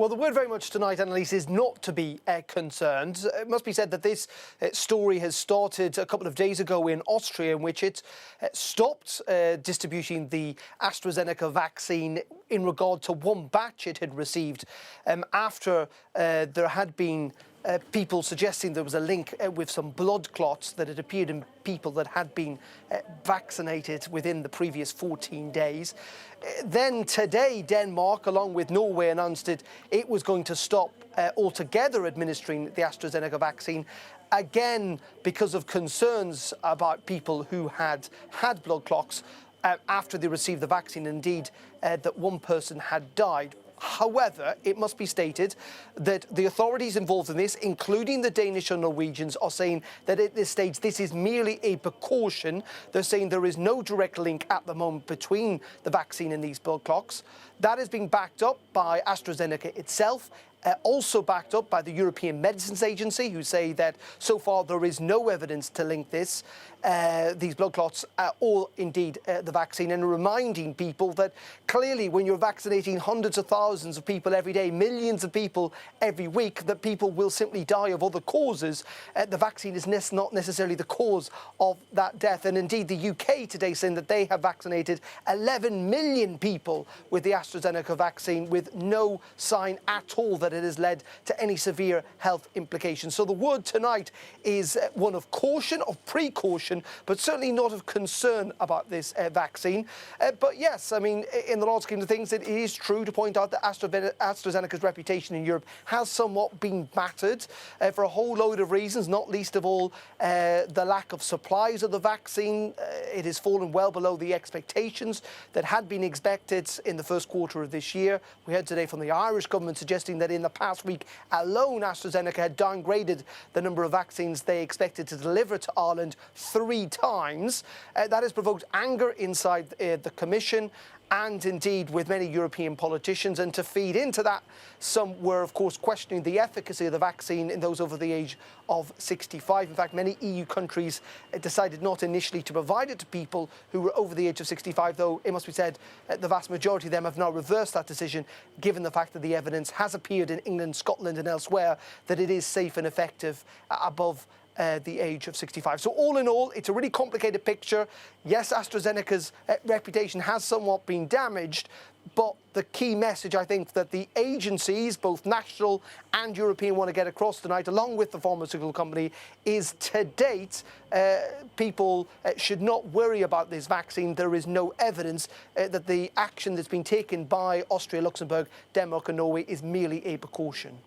Well, the word very much tonight, Annalise, is not to be concerned. It must be said that this story has started a couple of days ago in Austria, in which it stopped distributing the AstraZeneca vaccine in regard to one batch it had received after there had been people suggesting there was a link with some blood clots that had appeared in people that had been vaccinated within the previous 14 days. Then today, Denmark, along with Norway, announced it was going to stop altogether administering the AstraZeneca vaccine, again because of concerns about people who had blood clots after they received the vaccine. Indeed, that one person had died. However, it must be stated that the authorities involved in this, including the Danish and Norwegians, are saying that at this stage this is merely a precaution. They're saying there is no direct link at the moment between the vaccine and these blood clots. That is being backed up by AstraZeneca itself. Also backed up by the European Medicines Agency, who say that so far there is no evidence to link these blood clots or indeed the vaccine, and reminding people that clearly when you're vaccinating hundreds of thousands of people every day, millions of people every week, that people will simply die of other causes. The vaccine is not necessarily the cause of that death. And indeed the UK today saying that they have vaccinated 11 million people with the AstraZeneca vaccine with no sign at all that it has led to any severe health implications. So the word tonight is one of caution, of precaution, but certainly not of concern about this vaccine. But yes, I mean, in the large scheme of things, it is true to point out that AstraZeneca's reputation in Europe has somewhat been battered for a whole load of reasons, not least of all the lack of supplies of the vaccine. It has fallen well below the expectations that had been expected in the first quarter of this year. We heard today from the Irish government suggesting that in the past week alone, AstraZeneca had downgraded the number of vaccines they expected to deliver to Ireland 3 times. That has provoked anger inside the Commission and indeed with many European politicians. And to feed into that, some were, of course, questioning the efficacy of the vaccine in those over the age of 65. In fact, many EU countries decided not initially to provide it to people who were over the age of 65, though it must be said the vast majority of them have now reversed that decision, given the fact that the evidence has appeared in England, Scotland and elsewhere that it is safe and effective above the age of 65. So all in all, it's a really complicated picture. Yes, AstraZeneca's reputation has somewhat been damaged, but the key message I think that the agencies, both national and European, want to get across tonight, along with the pharmaceutical company, is to date, people should not worry about this vaccine. There is no evidence that the action that's been taken by Austria, Luxembourg, Denmark and Norway is merely a precaution.